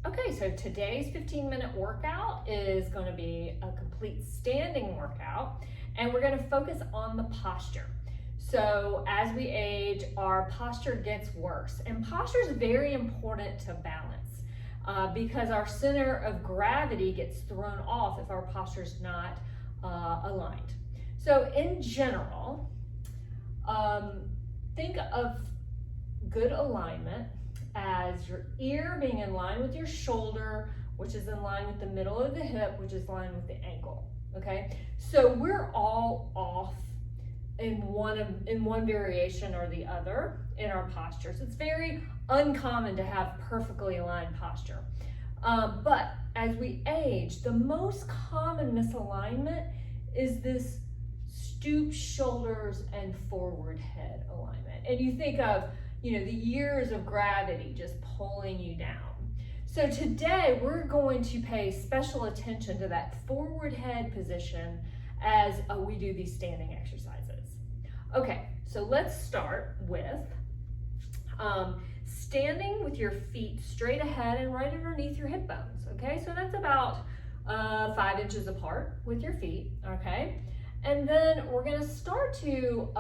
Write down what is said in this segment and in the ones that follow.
Okay, so today's 15-minute workout is going to be a complete standing workout, and we're going to focus on the posture. So as we age, our posture gets worse, and posture is very important to balance because our center of gravity gets thrown off if our posture is not aligned. So in general, think of good alignment as your ear being in line with your shoulder, which is in line with the middle of the hip, which is in line with the ankle, okay? So we're all off in one variation or the other in our postures. It's very uncommon to have perfectly aligned posture. But as we age, the most common misalignment is this stoop shoulders and forward head alignment. And you think of, the years of gravity just pulling you down. So today we're going to pay special attention to that forward head position as we do these standing exercises. Okay, so let's start with standing with your feet straight ahead and right underneath your hip bones, okay? So that's about 5 inches apart with your feet, okay? And then we're gonna start to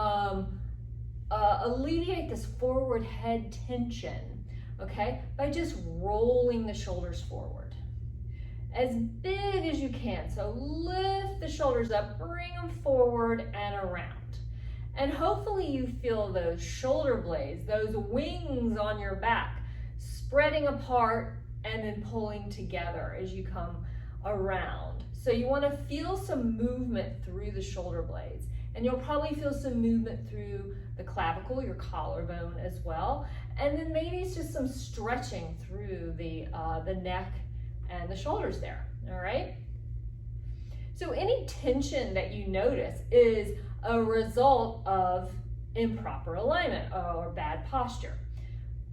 alleviate this forward head tension, okay, by just rolling the shoulders forward as big as you can. So lift the shoulders up, bring them forward and around. And hopefully you feel those shoulder blades, those wings on your back, spreading apart and then pulling together as you come around. So you want to feel some movement through the shoulder blades. And you'll probably feel some movement through the clavicle, your collarbone as well. And then maybe it's just some stretching through the neck and the shoulders there, all right? So any tension that you notice is a result of improper alignment or bad posture.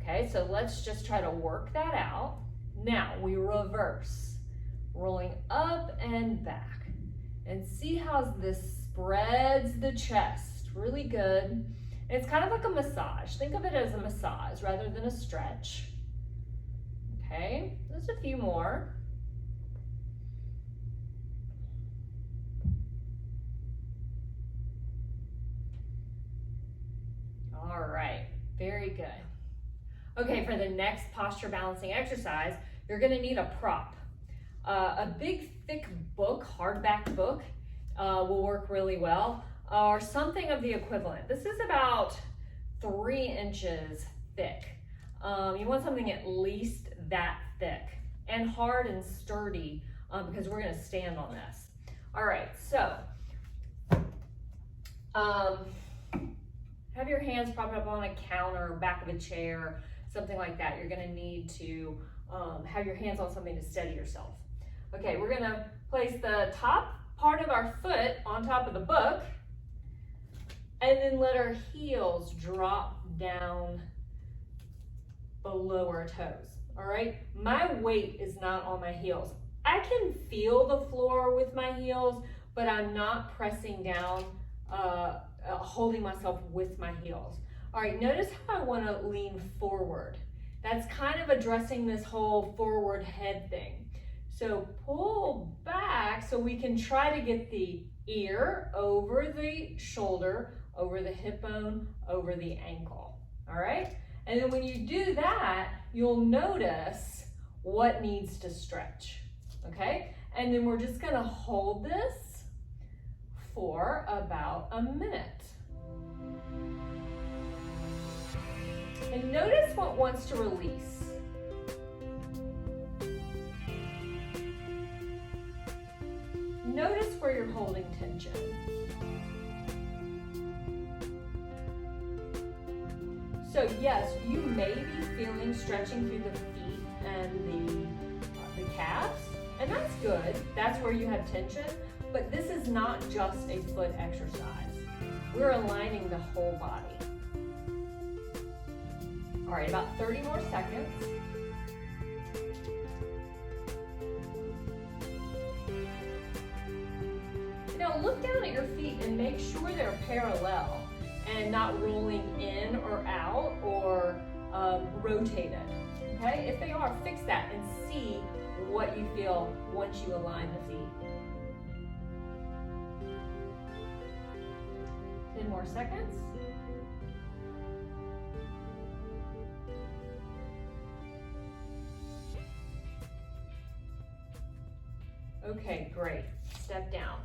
Okay, so let's just try to work that out. Now we reverse, rolling up and back. And see how this spreads the chest, really good. And it's kind of like a massage. Think of it as a massage rather than a stretch. Okay, just a few more. All right, very good. Okay, for the next posture balancing exercise, you're gonna need a prop. A big, thick book, hardback book, will work really well, or something of the equivalent. This is about 3 inches thick. You want something at least that thick and hard and sturdy because we're gonna stand on this. All right, so have your hands propped up on a counter or back of a chair, something like that. You're gonna need to have your hands on something to steady yourself. Okay, we're gonna place the top part of our foot on top of the book and then let our heels drop down below our toes, all right? My weight is not on my heels. I can feel the floor with my heels, but I'm not pressing down, holding myself with my heels. All right, notice how I wanna lean forward. That's kind of addressing this whole forward head thing. So pull back so we can try to get the ear over the shoulder, over the hip bone, over the ankle, all right? And then when you do that, you'll notice what needs to stretch, okay? And then we're just gonna hold this for about a minute. And notice what wants to release. Notice where you're holding tension. So yes, you may be feeling stretching through the feet and the calves, and that's good. That's where you have tension, but this is not just a foot exercise. We're aligning the whole body. All right, about 30 more seconds. Now look down at your feet and make sure they're parallel and not rolling in or out or rotated, okay? If they are, fix that and see what you feel once you align the feet. 10 more seconds. Okay, great. Step down.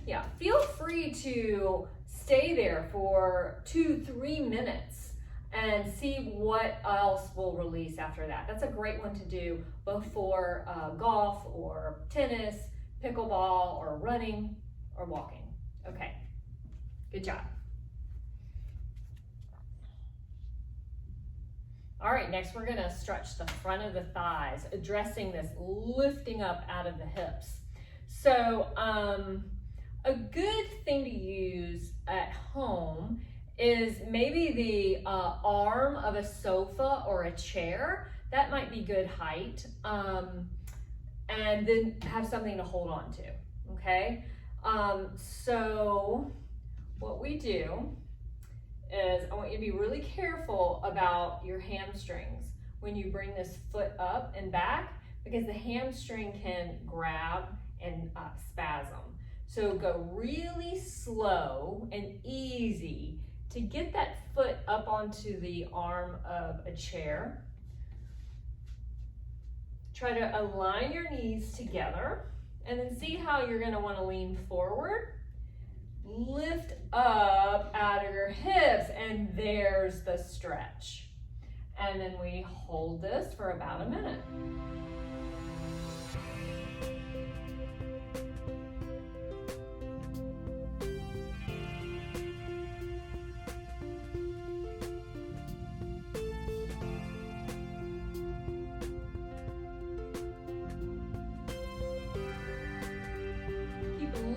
Yeah, feel free to stay there for 2-3 minutes and see what else will release after that. That's a great one to do before golf or tennis, pickleball, or running or walking. Okay, good job. All right, next we're gonna stretch the front of the thighs, addressing this lifting up out of the hips. So a good thing to use at home is maybe the arm of a sofa or a chair. That might be good height. And then have something to hold on to, okay? So what we do is I want you to be really careful about your hamstrings when you bring this foot up and back, because the hamstring can grab and spasm. So go really slow and easy to get that foot up onto the arm of a chair. Try to align your knees together and then see how you're going to want to lean forward. Lift up out of your hips, and there's the stretch. And then we hold this for about a minute.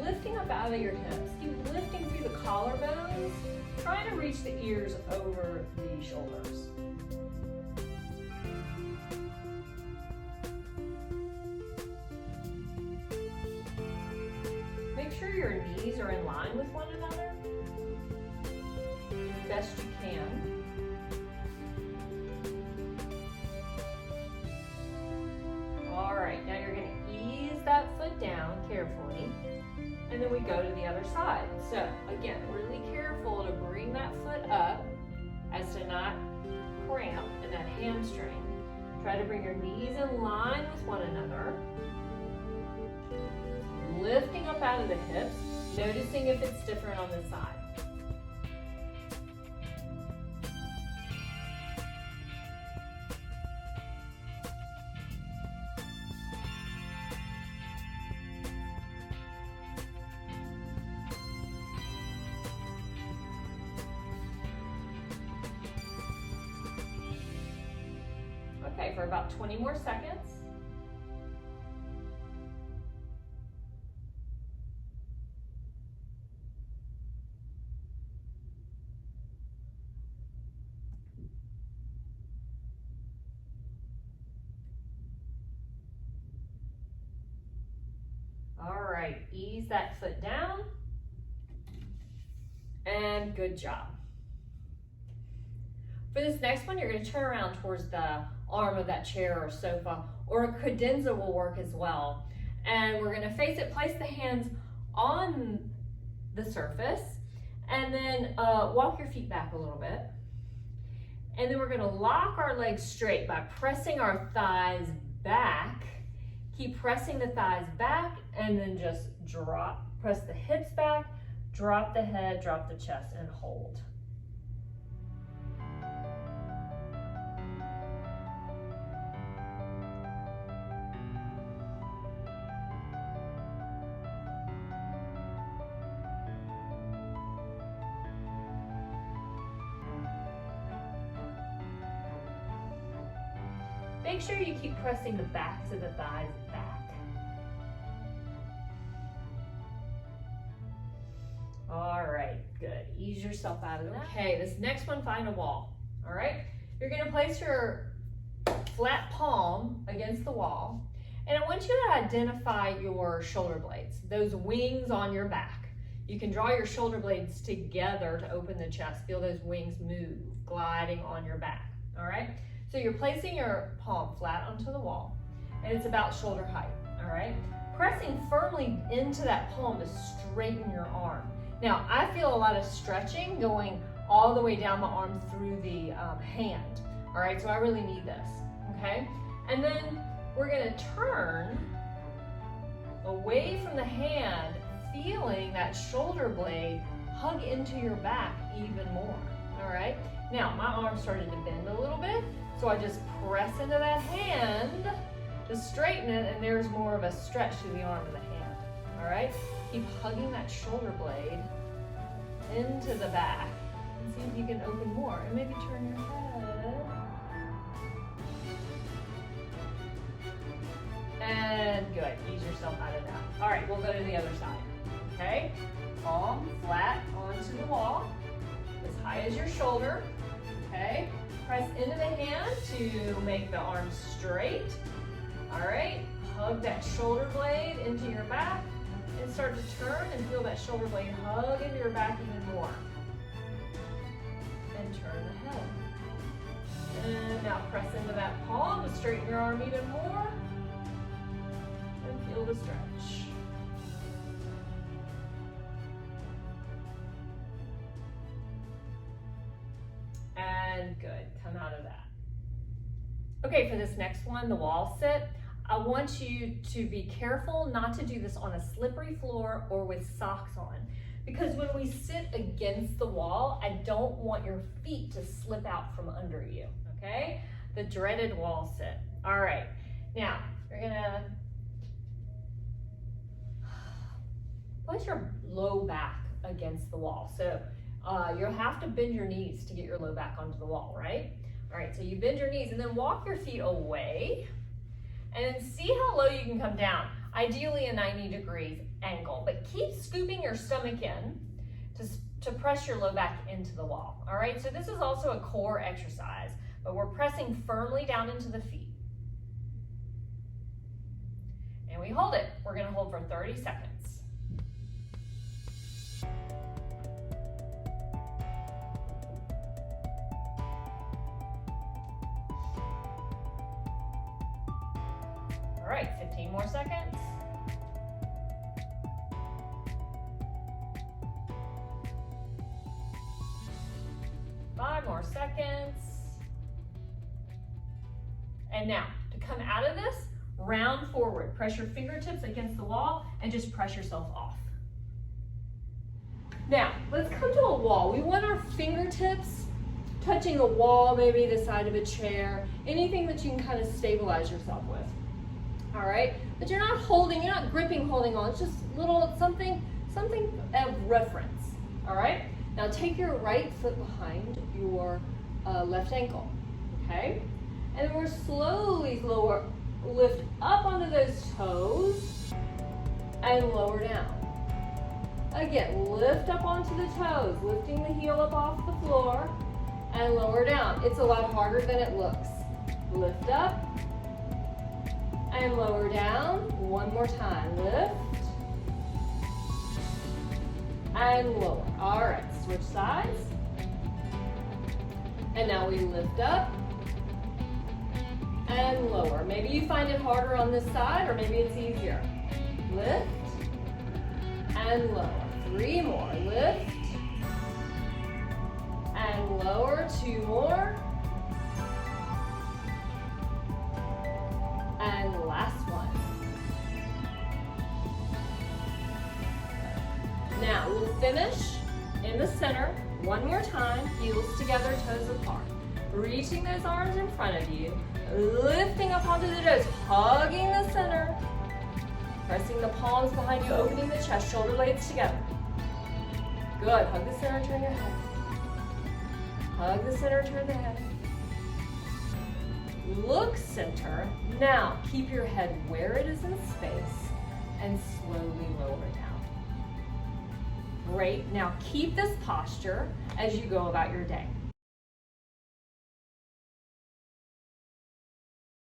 Lifting up out of your hips, keep lifting through the collarbones, trying to reach the ears over the shoulders. Make sure your knees are in line with one another as best you can. All right, now you're going to ease that foot down carefully. And then we go to the other side. So again, really careful to bring that foot up as to not cramp in that hamstring. Try to bring your knees in line with one another. Lifting up out of the hips, noticing if it's different on this side. Okay, for about 20 more seconds. All right, ease that foot down. And good job. For this next one, you're going to turn around towards the arm of that chair or sofa, or a credenza will work as well. And we're going to face it, place the hands on the surface, and then walk your feet back a little bit. And then we're going to lock our legs straight by pressing our thighs back. Keep pressing the thighs back, and then just drop, press the hips back, drop the head, drop the chest, and hold. Make sure you keep pressing the backs of the thighs back. All right, good. Ease yourself out of that. Okay, this next one, find a wall. All right, you're gonna place your flat palm against the wall, and I want you to identify your shoulder blades, those wings on your back. You can draw your shoulder blades together to open the chest. Feel those wings move, gliding on your back, all right? So So you're placing your palm flat onto the wall, and it's about shoulder height, all right? Pressing firmly into that palm to straighten your arm. Now, I feel a lot of stretching going all the way down the arm through the hand, all right? So I really need this, okay? And then we're gonna turn away from the hand, feeling that shoulder blade hug into your back even more, all right? Now, my arm started to bend a little bit, so I just press into that hand to straighten it, and there's more of a stretch to the arm and the hand, all right? Keep hugging that shoulder blade into the back, and see if you can open more, and maybe turn your head. And good, ease yourself out of that. All right, we'll go to the other side, okay? Palm flat onto the wall, as high as your shoulder, okay? Press into the hand to make the arm straight. All right, hug that shoulder blade into your back and start to turn and feel that shoulder blade hug into your back even more. And turn the head. And now press into that palm to straighten your arm even more. And feel the stretch. And good, come out of that. Okay, for this next one, the wall sit, I want you to be careful not to do this on a slippery floor or with socks on. Because when we sit against the wall, I don't want your feet to slip out from under you, okay? The dreaded wall sit. All right, now you're gonna place your low back against the wall. So you'll have to bend your knees to get your low back onto the wall, right? All right, so you bend your knees and then walk your feet away and then see how low you can come down. Ideally a 90-degree angle, but keep scooping your stomach in to press your low back into the wall. All right, so this is also a core exercise, but we're pressing firmly down into the feet. And we hold it. We're gonna hold for 30 seconds. All right, 15 more seconds. Five more seconds. And now, to come out of this, round forward. Press your fingertips against the wall and just press yourself off. Now, let's come to a wall. We want our fingertips touching a wall, maybe the side of a chair, anything that you can kind of stabilize yourself with. All right, but you're not holding, you're not gripping, holding on. It's just little something of reference. All right, now take your right foot behind your left ankle. Okay, and we're slowly lift up onto those toes and lower down. Again, lift up onto the toes, lifting the heel up off the floor and lower down. It's a lot harder than it looks. Lift up and lower down. One more time. Lift and lower. All right, switch sides. And now we lift up and lower. Maybe you find it harder on this side, or maybe it's easier. Lift and lower. 3 more. Lift and lower. 2 more. And last one. Now we'll finish in the center. One more time. Heels together, toes apart. Reaching those arms in front of you. Lifting up onto the toes. Hugging the center. Pressing the palms behind you, opening the chest, shoulder blades together. Good. Hug the center, turn your head. Hug the center, turn the head. Look center. Now keep your head where it is in space and slowly lower down. Great. Now keep this posture as you go about your day.